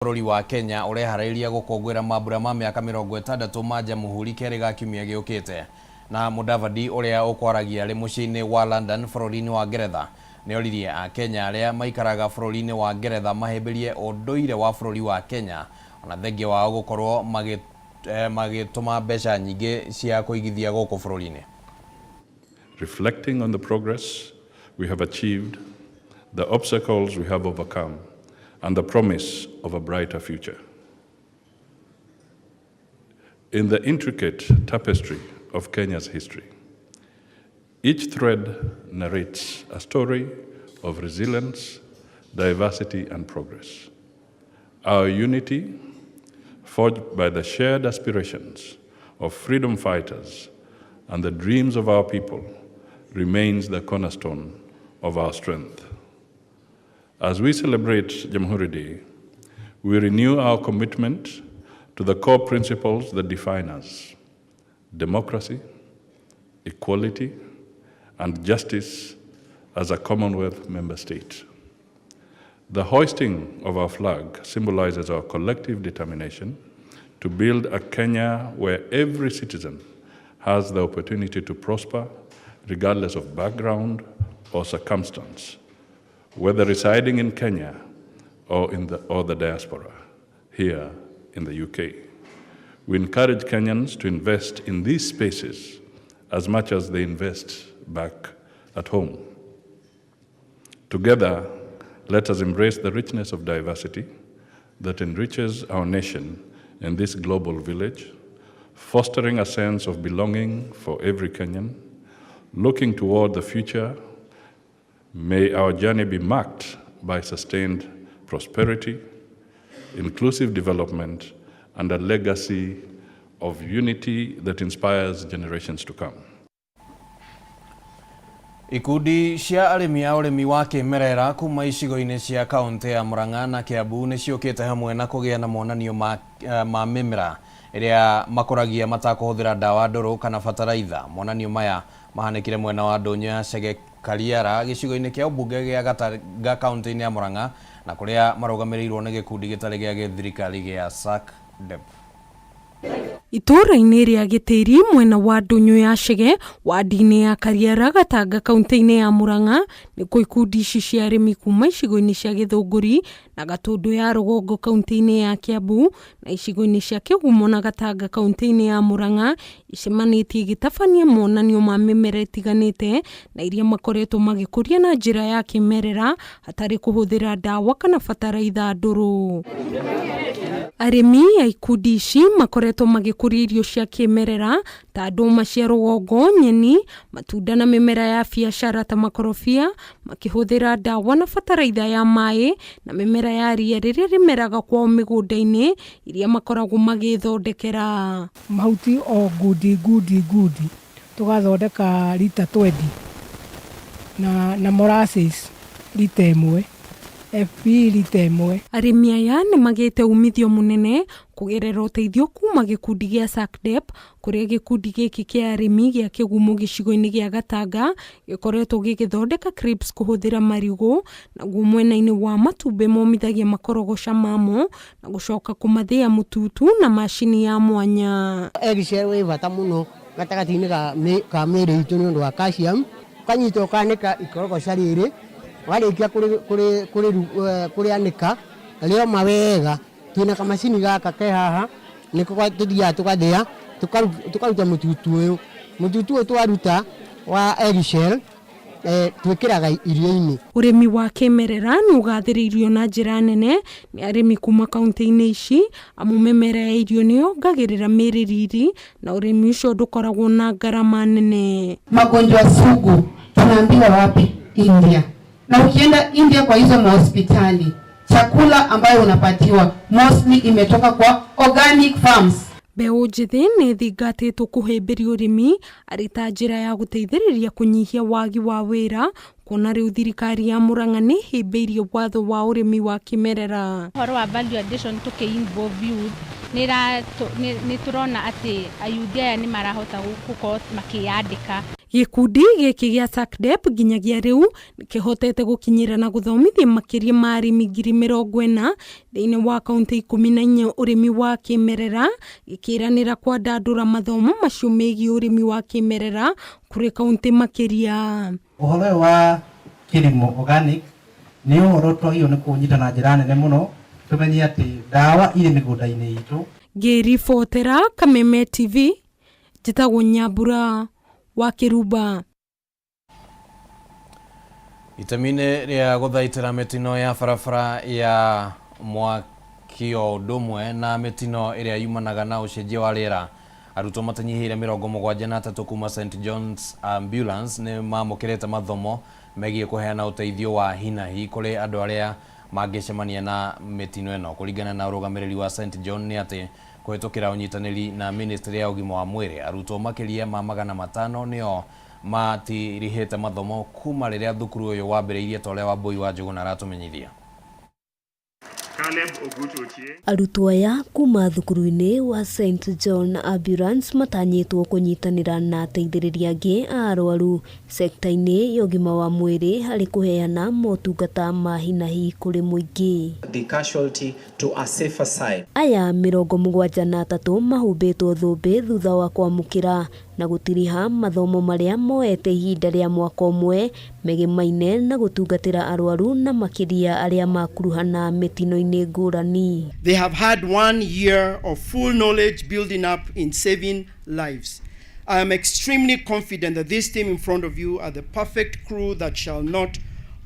Bũrũri wa Kenya ũreharĩria gũkũngũĩra mambura ma mĩaka 60 ma Jamhuri kerĩ ga kiumia gĩũkĩte. Na Mudavadi ũrĩa ũkwaragia arĩ mũciĩ-inĩ wa London bũrũri-inĩ wa Ngeretha nĩoririe Akenya arĩa maikaraga bũrũri-inĩ wa Ngeretha mahĩmbĩrie ũndũire wa bũrũri wa Kenya ona thengia wao gũkorwo magĩtũma mbeca nyingĩ cia kũigithia gũkũ bũrũri-inĩ. Reflecting on the progress we have achieved, the obstacles we have overcome, and the promise of a brighter future. In the intricate tapestry of Kenya's history, each thread narrates a story of resilience, diversity, and progress. Our unity, forged by the shared aspirations of freedom fighters and the dreams of our people, remains the cornerstone of our strength. As we celebrate Jamhuri Day, we renew our commitment to the core principles that define us: democracy, equality, and justice as a Commonwealth member state. The hoisting of our flag symbolizes our collective determination to build a Kenya where every citizen has the opportunity to prosper regardless of background or circumstance, whether residing in Kenya or the diaspora here in the UK. We encourage Kenyans to invest in these spaces as much as they invest back at home. Together, let us embrace the richness of diversity that enriches our nation in this global village, fostering a sense of belonging for every Kenyan. Looking toward the future, may our journey be marked by sustained prosperity, inclusive development, and a legacy of unity that inspires generations to come. Ikundi cia arĩmi a ũrĩmi wa kĩmerera kuma icigo-inĩ cia kaunti ya Murang'a na Kiambu nĩciũkĩte hamwe na kũgĩa na monanio ma mĩmera ĩrĩa makũragia matakũhũthĩra ndawa ndũrũ kana bataraitha. Monanio maya mahanĩkire mwena wa Ndũnyũ ya Cege Kariara gĩcigo-inĩ kĩa ũmbunge gĩa Gatanga kaunti-inĩ ya Murang'a na kũrĩa marũgamĩrĩirwo nĩ gĩkundi gĩtarĩ gĩa gĩthirikari gĩa SACDEP. Itũra-inĩ rĩa Gĩtĩri mwena wa Ndũnyũ ya Cege wadi-inĩ ya Kariara Gatanga kaunti-inĩ ya Murang'a nĩkuo ikundi ici cia arĩmi kuma icigo-inĩ cia Gĩthũngũri na Gatũndũ ya Rũgongo kaunti-inĩ ya Kiambu na icigo-inĩ cia Kĩgumo na Gatanga kaunti-inĩ ya Murang'a icemanĩtie gĩtabania monanio ma mĩmera ĩtiganĩte na iria makoretwo magĩkũria na njĩra ya kĩmerera hatarĩ kũhũthĩra ndawa kana bataraitha ndũrũ. Arĩmi a ikundi ici makoretwo magĩkũria irio cia kĩmerera ta ndũma cia rũgongo, nyeni, matunda na mĩmera ya biacara ta makorobia, makĩhũthĩra ndawa na bataraitha ya maĩ na mĩmera ya ria rĩrĩa rĩmeraga kwao mĩgũnda-inĩ iria makoragwo magĩthondekera. Mahuti o ngundi tugathondeka lita 20 na molasses lita 1. FP lita 1. Arĩmi aya nĩ magĩte umithio mũnene kũgerera ũteithio kuma gĩkundi gĩa SACDEP kũrĩa gĩkundi gĩkĩ kĩa arĩmi gĩa Kĩgumo gĩcigo-inĩ gĩa Gatanga gĩkoretwo gĩgĩthondeka crips kũhũthĩra marigũ naguo mwena-inĩ wa matumbĩ momithagia makorogoca mamo na gũcoka kũmathĩa mũtutu na macini ya mwanya. Egicel wĩ bata mũno gatagatĩ-inĩ ka mĩĩrĩ itũ nĩ ũndũ wa calcium, kanyita ũkanĩka ikorogoca rĩrĩ warĩkia kũrĩanĩka rĩoma wega twĩna kamacini gaka ke haha nĩko tũthiaga tũgathĩa tũkaruta mũtutu ũyũ twaruta wa Egicel twĩkĩraga irio-inĩ. Ũrĩmi wa kĩmerera nĩ ũgathĩrĩirio na njĩra nene nĩ arĩmi kuma kaunti-inĩ ici amu mĩmera ya irio nĩ yongagĩrĩra mĩĩrĩ riri na ũrĩmi ũcio ndũkoragwo na gharama nene. Magonjwa sugu tunaambiwa wapi? India. Na ukienda India kwa hizo mahospitali, chakula ambayo unapatiwa mostly imetoka kwa organic farms. Mbeũ njĩthĩ nĩ thingatĩtwo kũhĩmbĩria ũrĩmi arĩ ta njĩra ya gũteithĩrĩria kũnyihia wagi wa wĩra kuona rĩu thirikari ya Murang'a nĩ hĩmbĩirie watho wa ũrĩmi wa kĩmerera. Ũhoro wa value addition tũkĩ-involve youth nĩ tũrona atĩ ayuthi aya nĩ marahota gũkorwo makĩyandĩka. Gikundi giki gia SACDEP nginyagia riu kihotete gukinyira na guthomithia makiria ma arimi 40,000 thiini wa kaunti 14 urimi wa kimerera, gikiranira kwa dadura mathomo macio megi urimi wa kimerera kuri kaunti makiria. Uhoro wa kirimo organic ni uhoro twaio ni kunyita na njira nene muno tumenye ati dawa iri migunda-ini itu. Ngiribotera Kameme TV, njitagwo Nyambura wa Kiruba. Itemine ria guthaitira mitino ya barabara ya mwakio ndumwe na mitino iria yumanaga na ucenjia wa riera, arutwo matanyihire 73 kuma St John's Ambulance ni mamukirete mathomo megie kuheana uteithio wa hinahi kuri andu aria mangicemania na mitino eno. Kuringana na urugamiriri wa St John ni ati kuhitukira unyitaniri na ministry ya ugima wa mwiri, arutwo makiria ma 500 nio matirihite mathomo kuma riria thukuru uyu wambiriirie tole wa Boi wa Njuguna aratumenyithia. Arutwo aya kuma thukuru-ini wa St John Ambulance matanyitwo kunyitanira na ateithĩrĩria angĩ a arwaru sekta-ini ya ugima wa mwiri hari kuheana motungata ma hinahi kuri muingi. The casualty to a safer side. Aya 73 mahumbĩtwo thũmbĩ thutha wa kwamũkĩra na gutiriha mathomo maria moete ihinda ria mwaka umwe megemaine na gutungatira arwaru na makiria aria makuruhana mitino-ini ngurani. They have had 1 year of full knowledge building up in saving lives. I am extremely confident that this team in front of you are the perfect crew that shall not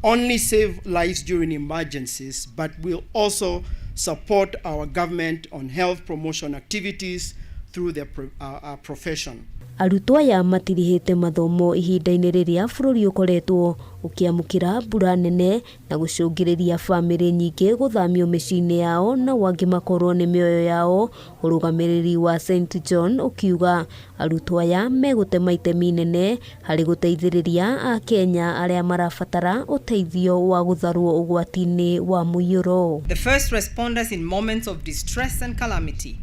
only save lives during emergencies, but will also support our government on health promotion activities through their profession. Arutwo aya matirihite mathomo ihinda-ini riria bururi ukoretwo ukiamukira mbura nene na gucungiriria family nyingi guthamio micini yao na wangi makorwo ni mioyo yao. Urugamiriri wa St John ukiuga arutwo aya megutema itemi nene hari guteithiriria a Kenya aria marabatara uteithio wa gutharwo ugwati-ini wa muiyuro. The first responders in moments of distress and calamity.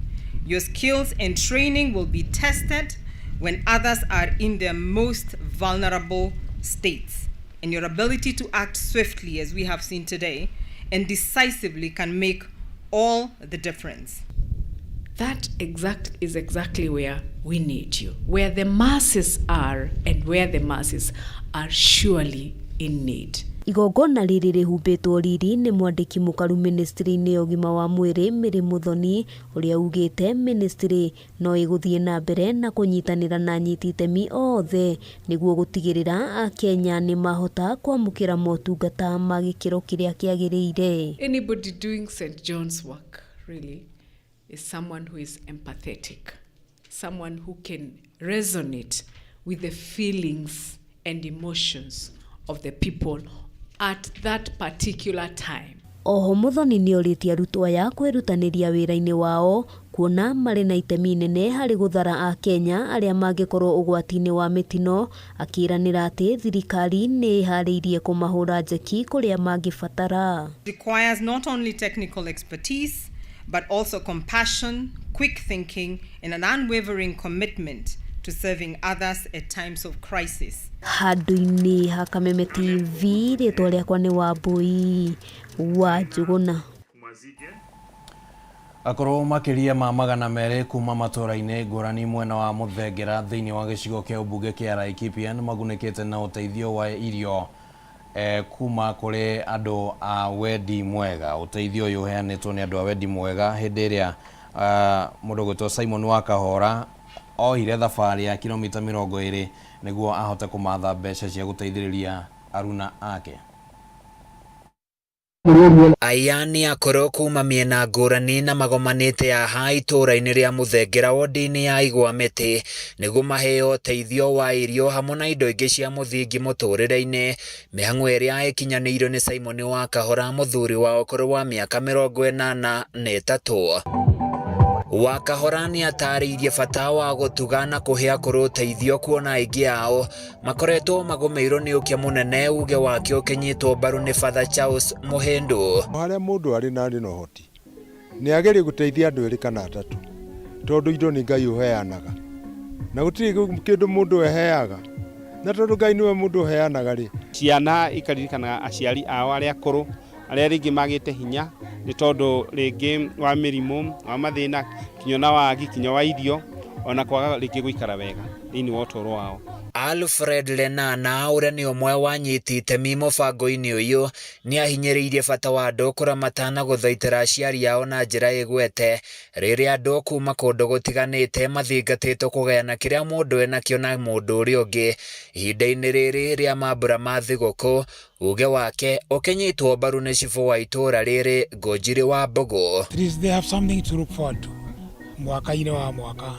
Your skills and training will be tested when others are in their most vulnerable states, and your ability to act swiftly, as we have seen today, and decisively can make all the difference. That is exactly where we need you, where the masses are and where the masses are surely in need. Igongona riri rihumbitwo riri ni mwandiki mukaru ministry-ini ya ugima wa mwiri Miri Muthoni uria ugite ministry no iguthie na mbere na kunyitanira na nyiti itemi othe niguo gutigirira a Kenya ni mahota kwamukira motungata ma gikiro kiria kiagiriire. Anybody doing St John's work really is someone who is empathetic, someone who can resonate with the feelings and emotions of the people at that particular time. Oho Muthoni ni oritie arutwo aya kwirutaniria wira-ini wao kuona mari na itemi nene hari guthara a Kenya aria mangikorwo ugwati-ini wa mitino, akiranira ati thirikari ni ihariirie kumahura njeki kuria mangibatara. Requires not only technical expertise but also compassion, quick thinking and an unwavering commitment to serving others at times of crisis. Handu-ini ha Kameme TV ritwa riakwa ni wa Boi wa Njuguna. Akorwo makiria ma 200 kuma matura-ini ngurani mwena wa Muthengera thiini wa gicigo kia ubunge kia Laikipia magunikite na uteithio wa irio kuma kuri andu a wendi mwega. Uteithio uyu uheanitwo ni andu a wendi mwega hindi iria mundu gwitwo Simon wa Kahora ohire thabari ya kilomita 20 niguo ahote kumatha mbeca cia guteithiriria aruna ake. Aya ni akoro kuma miena ngurani na magomanite aha itura-ini ria Muthengera wodi-ini ya Igwa Miti niguo maheo teithio wa irio hamwe na indo ingi cia muthingi muturire-ini. Mihang'o iria ikinyaniirwo ni Simon wa Kahora muthuri wa ukuru wa miaka 83. Wakahora ni atariirie bata wa gutuga na kuhea kuru teithio kuona aingi ao makoretwo magomeirwo ni ukia munene uge wake ukinyitwo mbaru ni Father Charles Muhindu. Haria mundu ari na ri no hoti ni agerie guteithia andu eri kana atatu tondu indo ni Ngai uheanaga na gutiri kindu mundu eheaga na tondu Ngai niwe mundu heanaga ri ciana ikaririkana aciari ao aria akuru aria ringi magite hinya ni tondu ringi wa mirimu wa mathina kinyona wagi kinyo wa irio ona kwaga ringi guikara wega thini wa utoro wao. Alfred Lenana uria ni umwe wanyitite mubango-ini uyu ni ahinyiriirie bata wa andu kuramata na guthaitira aciari ao na njira igwete riria andu kuma kundu gutiganite mathingatitwo kugeana kiria mundu enakio na mundu uria ungi ihinda-ini riri ria mambura ma thiguku. Uge wake ukinyitwo mbaru ni cibu wa itura riri Ngũnjiri wa Mbogo. They have something to look forward to mwaka-ini wa mwaka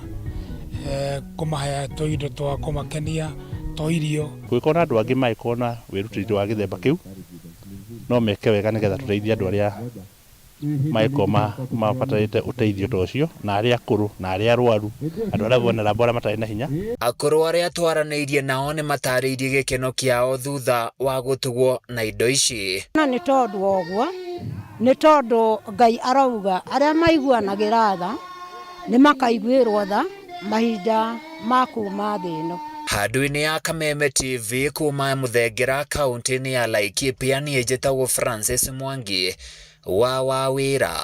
kumahaya toindo twa kumakenia toirio gwikona andu angi maikona wirutiri wa githemba kiu no meke wega nigetha tuteithie andu aria maikoma mabatarite uteithio tocio na aria akuru na aria arwaru andu aria bonera bora matari na hinya. Akuru aria twaraniirie nao ni matariirie gikeno kiao thutha wa gutugwo na indo ici. Na ni tondu ogwo ni tondu Ngai arauga aria maiguanagira tha ni makaiguirwo tha mahinda makuma thino. Handu-ini ya Kameme TV kuma Muthengera kaunti-ini ya Laikipia ni njitagwo Francis Mwangi wa Wawira.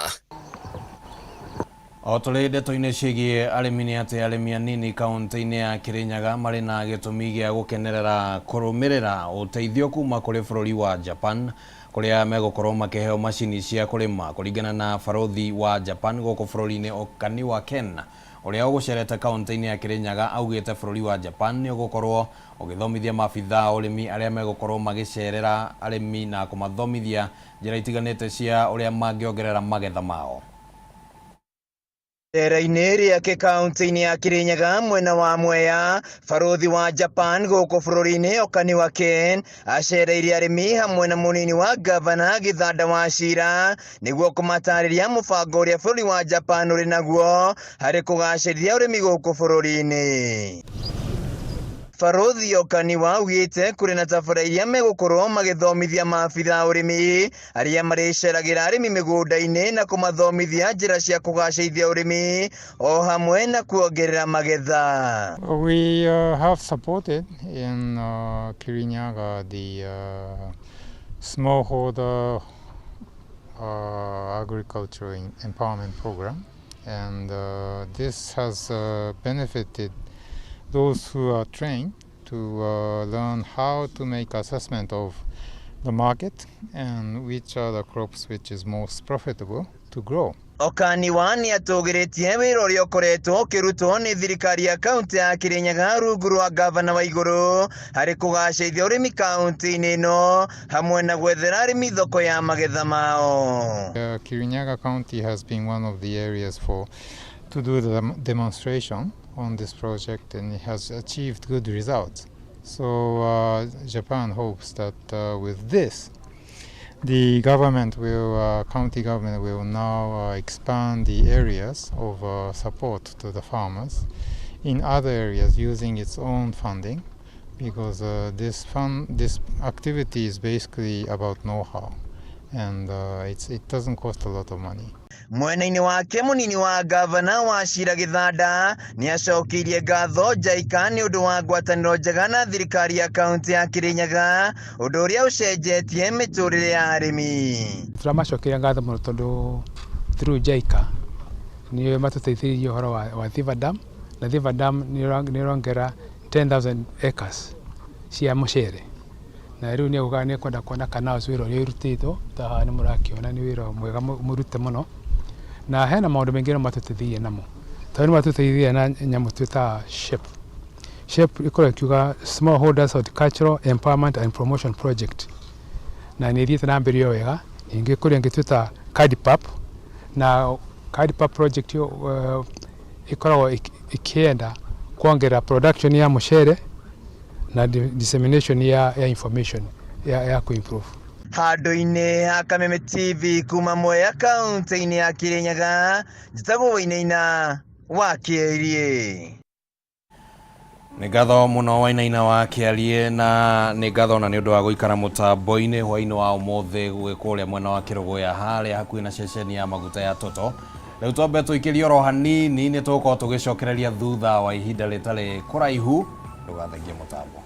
O tũrĩ ndeto-inĩ ciĩgiĩ arĩmi nĩ atĩ arĩmi anini kaunti-inĩ ya Kirinyaga marĩ na gĩtũmi gĩa gũkenerera kũrũmĩrĩra ũteithio kuma kũrĩ bũrũri wa Japan kũrĩa megũkorwo makĩheo macini cia kũrĩma kũringana na barothi wa Japan gũkũ bũrũri-inĩ Okani wa Ken ũrĩa ũgũcerete kaunti-inĩ ya Kirinyaga augĩte bũrũri wa Japan nĩ ũgũkorwo ũgĩthomithia maabithaa ũrĩmi arĩa megũkorwo magĩcerera arĩmi na kũmathomithia njĩra itiganĩte cia ũrĩa mangĩongerera magetha mao. Rĩera-inĩ rĩake kaunti-inĩ ya Kirinyaga mwena wa Mwea, barothi wa Japan gũkũ bũrũri-inĩ Okani wa Ken acereirie arĩmi hamwe na mũnini wa gavana Gĩthanda wa Cira nĩguo kũmatarĩria mũbango ũrĩa bũrũri wa Japan ũrĩ naguo harĩ kũgacĩrithia ũrĩmi gũkũ bũrũri-inĩ. Barothi Okani augĩte kũrĩ na tabara iria megũkorwo magĩthomithia maabithaa ũrĩmi arĩa marĩceragĩra arĩmi mĩgũnda-inĩ na kũmathomithia njĩra cia kũgacĩrithia ũrĩmi o hamwe na kuongerera magetha. We have supported in Kirinyaga the smallholder agriculture empowerment program, and this has benefited those who are trained to learn how to make assessment of the market and which are the crops which is most profitable to grow. Okani nĩ atũgĩrĩtie wĩra ũrĩa ũkoretwo ũkĩrutwo nĩ thirikari ya kaunti ya Kirinyaga rungu rwa gavana wa igũrũ harĩ kũgacĩrithia ũrĩmi kaunti-inĩ ĩno hamwe na gwethera arĩmi thoko ya magetha mao. Kirinyaga County has been one of the areas to do the demonstration on this project, and it has achieved good results. So Japan hopes that with this, the county government will now expand the areas of support to the farmers in other areas using its own funding, because this activity is basically about know-how, and it doesn't cost a lot of money. Mwena-inĩ wake mũnini wa gavana wa Cira Gĩthanda nĩ acokirie ngatho JICA nĩ ũndũ wa ngwatanĩro njega na thirikari ya kaunti ya Kirinyaga, ũndũ ũrĩa ũcenjetie mĩtũrĩre ya arĩmi. Turamacokeria ngatho mũno tondũ through JICA nĩ matũteithĩrĩirie ũhoro wa Thiva Dam, na Thiva Dam nĩ ĩrongera 10,000 acres cia mũcere, na rĩu nĩ kwenda kuona kana wĩra ũrĩa ũrutĩtwo ta nĩ mũrakĩona nĩ wĩra mwega mũrute mũno, na hena maũndũ maingĩ no matũteithĩrĩirie namo. Tondũ nĩ matũteithĩrĩirie na nyamũ twĩtaga SHAPE ĩkoragwo ĩkiuga Smallholders Horticultural Empowerment and Promotion Project, na nĩ ĩthiĩte na mbere wega. Ningĩ kũrĩ ĩngĩ twĩtaga CADPAP, na CADPAP project ĩkoragwo ĩkĩenda kuongerera production ya mũcere na dissemination ya information ya ku-improve. Handũ-inĩ ha Kameme TV kuma Mwea kaunti-inĩ ya Kirinyaga, njĩtagwo Wainaina wa Kĩarie. Nĩ ngatho mũno Wainaina wa Kĩarie, na nĩ ngatho na nĩ ũndũ wa gũikara mũtambo-inĩ hwaĩ-inĩ wa ũmũthĩ gwĩkwo ũrĩa mwena wa Kĩrũgũya harĩa hakuhĩ na ceceni ya maguta ya Toto. Rĩu twambe tũikĩrie oro hanini nĩ tũgũkorwo tũgĩcokereria thutha wa ihinda rĩtarĩ kũraihu. Ndũgathengie mũtambo.